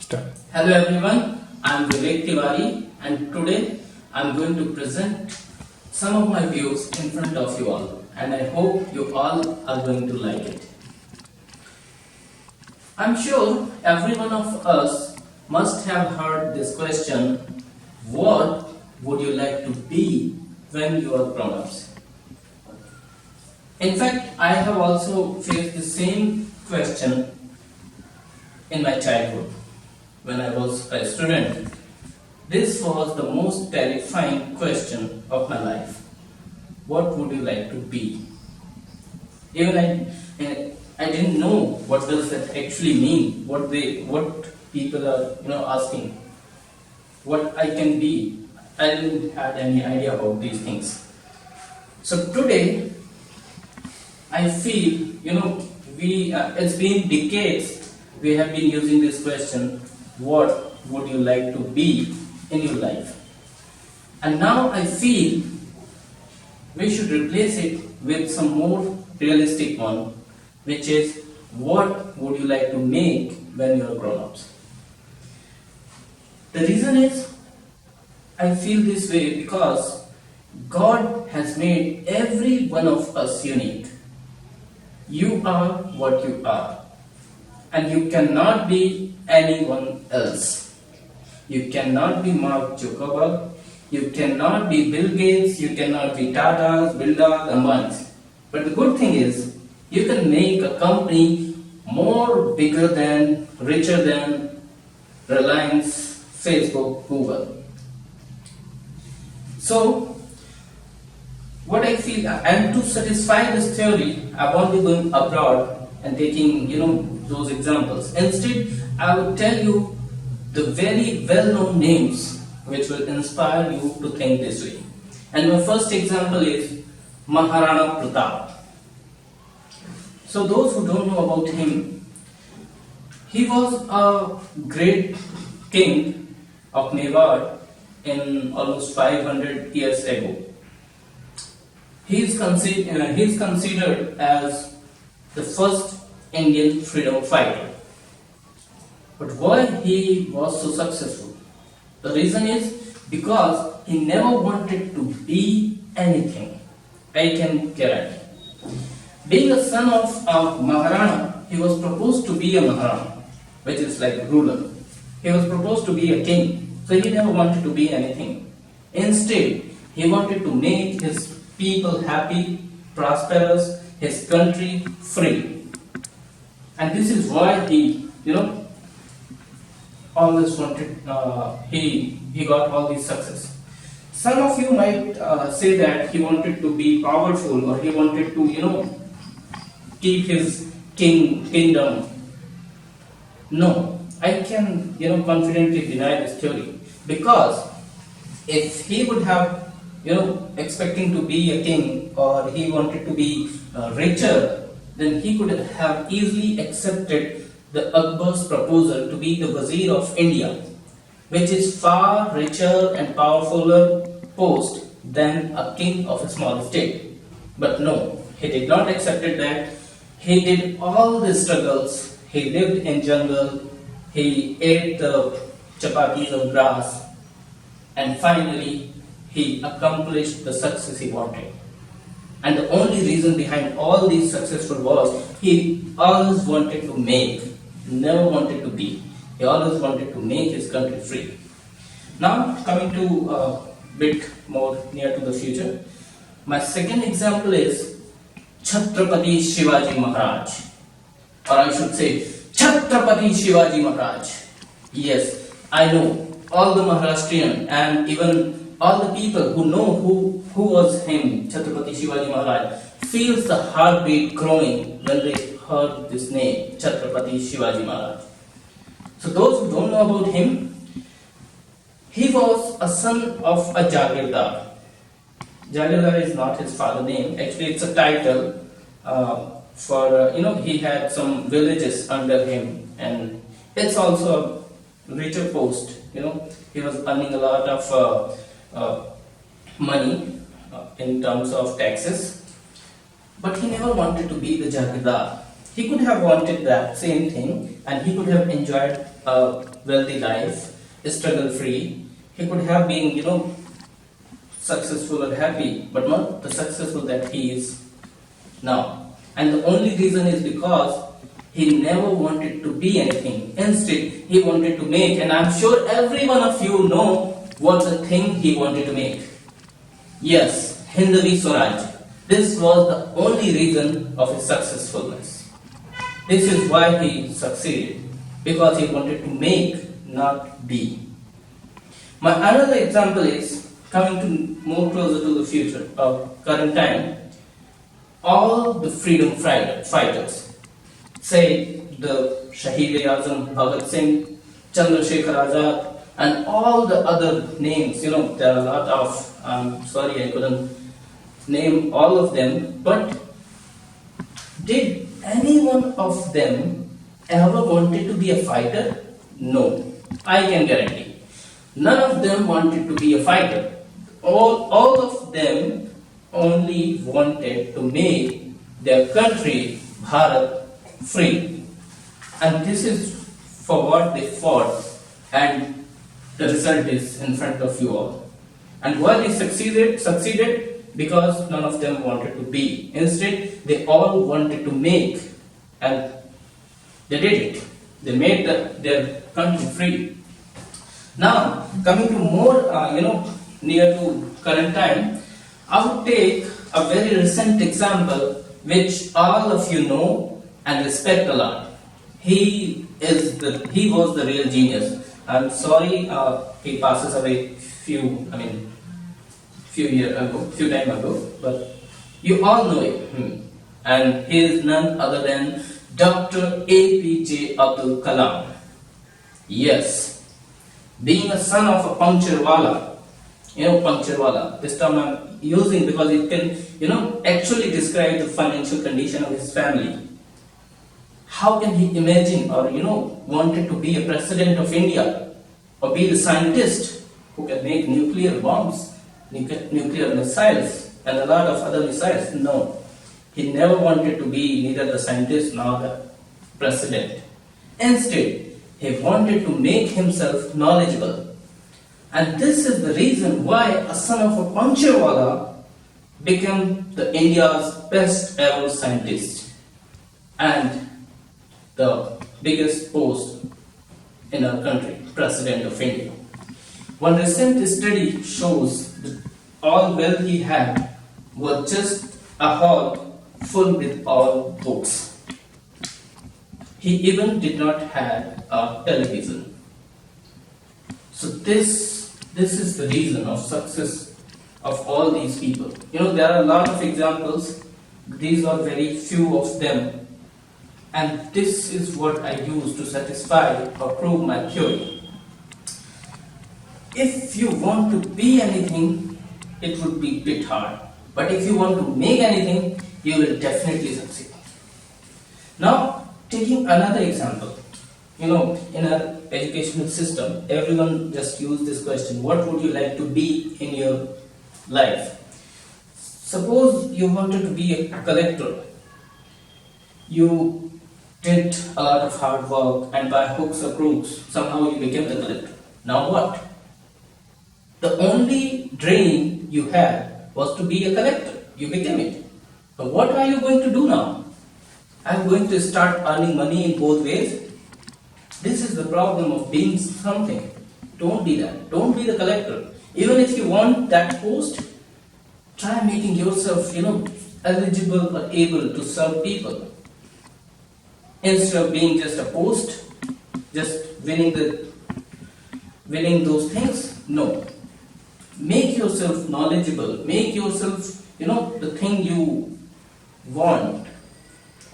Start. Hello everyone, I am Vivek Tiwari and today I am going to present some of my views in front of you all and I hope you all are going to like it. I am sure every one of us must have heard this question, what would you like to be when you are grown-ups? In fact, I have also faced the same question in my childhood. When I was a student, this was the most terrifying question of my life. What would you like to be? Even I didn't know what does that actually mean. What people are asking. What I can be. I didn't have any idea about these things. So today, I feel we it's been decades we have been using this question. What would you like to be in your life? And now I feel we should replace it with some more realistic one, which is what would you like to make when you are grown-ups? The reason is I feel this way because God has made every one of us unique. You are what you are, and you cannot be anyone else. You cannot be Mark Zuckerberg, you cannot be Bill Gates, you cannot be Tata's, Bildas, Ambani's. But the good thing is, you can make a company more bigger than, richer than Reliance, Facebook, Google. So, what I feel, and to satisfy this theory, I won't be going abroad and taking, those examples. Instead, I will tell you the very well-known names which will inspire you to think this way. And my first example is Maharana Pratap. So those who don't know about him, he was a great king of Mewar in almost 500 years ago. He is considered as the first Indian freedom fighter. But why he was so successful? The reason is because he never wanted to be anything. I can guarantee. Being a son of a Maharana, he was proposed to be a Maharana, which is like ruler. He was proposed to be a king, so he never wanted to be anything. Instead, he wanted to make his people happy, prosperous, his country free. And this is why he, always wanted, he got all this success. Some of you might say that he wanted to be powerful or he wanted to, keep his kingdom. No, I can, confidently deny this theory because if he would have, expecting to be a king or he wanted to be richer, then he could have easily accepted the Akbar's proposal to be the Wazir of India, which is far richer and powerfuler post than a king of a small state. But no, he did not accept that. He did all the struggles. He lived in jungle. He ate the chapatis of grass, and finally he accomplished the success he wanted. And the only reason behind all these successful was he always wanted to make, never wanted to be. He always wanted to make his country free. Now coming to a bit more near to the future, my second example is Chhatrapati Shivaji Maharaj, or I should say Chhatrapati Shivaji Maharaj. Yes, I know all the Maharashtrian and even all the people who know who was him, Chhatrapati Shivaji Maharaj, feels the heartbeat growing when they heard this name, Chhatrapati Shivaji Maharaj. So those who don't know about him, he was a son of a Jagirdar. Jagirdar is not his father's name. Actually, it's a title for he had some villages under him, and it's also a richer post. He was earning a lot of money in terms of taxes, but he never wanted to be the Jagirdar. He could have wanted that same thing and he could have enjoyed a wealthy life, struggle free. He could have been, successful or happy, but not the successful that he is now. And the only reason is because he never wanted to be anything. Instead, he wanted to make, and I'm sure every one of you know what the thing he wanted to make. Yes, Hindavi Swaraj. This was the only reason of his successfulness. This is why he succeeded, because he wanted to make, not be. My another example is coming to more closer to the future of current time. All the freedom fighters, say the Shahid-e-Azam Bhagat Singh, Chandrasekhar Azad, and all the other names, there are a lot of, sorry I couldn't name all of them, but did any one of them ever wanted to be a fighter? No, I can guarantee. None of them wanted to be a fighter. All of them only wanted to make their country, Bharat, free. And this is for what they fought, and the result is in front of you all. And why they succeeded? Because none of them wanted to be. Instead, they all wanted to make, and they did it. They made their country free. Now, coming to more, near to current time, I would take a very recent example which all of you know and respect a lot. He was the real genius. I'm sorry, he passes away few time ago, but you all know him, and he is none other than Dr. APJ Abdul Kalam. Yes, being a son of a puncture wala, puncture wala. This term I'm using because it can, actually describe the financial condition of his family. How can he imagine or, wanted to be a president of India or be the scientist who can make nuclear bombs, nuclear missiles, and a lot of other missiles? No, he never wanted to be neither the scientist nor the president. Instead, he wanted to make himself knowledgeable. And this is the reason why a son of a puncharwala became the India's best ever scientist and the biggest post in our country, President of India. One recent study shows that all wealth he had was just a hall full with all books. He even did not have a television. So this is the reason of success of all these people. There are a lot of examples. These are very few of them. And this is what I use to satisfy or prove my theory. If you want to be anything, it would be a bit hard. But if you want to make anything, you will definitely succeed. Now, taking another example, in our educational system, everyone just use this question: what would you like to be in your life? Suppose you wanted to be a collector. You did a lot of hard work, and by hooks or crooks, somehow you became the collector. Now what? The only dream you had was to be a collector. You became it. But what are you going to do now? I'm going to start earning money in both ways. This is the problem of being something. Don't be that. Don't be the collector. Even if you want that post, try making yourself, eligible or able to serve people. Instead of being just a post, just winning those things, no. Make yourself knowledgeable. Make yourself, the thing you want.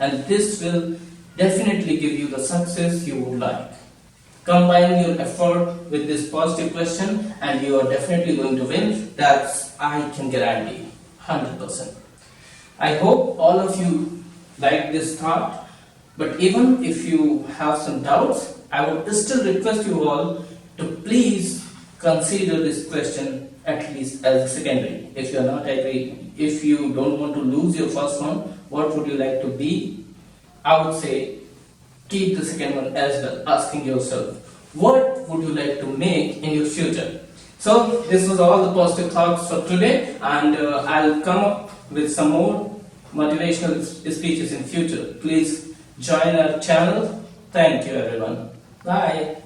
And this will definitely give you the success you would like. Combine your effort with this positive question and you are definitely going to win. That's I can guarantee, 100%. I hope all of you like this thought, but even if you have some doubts, I would still request you all to please consider this question at least as a secondary. If you are not agree, if you don't want to lose your first one, what would you like to be? I would say keep the second one as well, asking yourself, what would you like to make in your future? So this was all the positive thoughts for today, and I'll come up with some more motivational speeches in future. Please join our channel. Thank you everyone. Bye.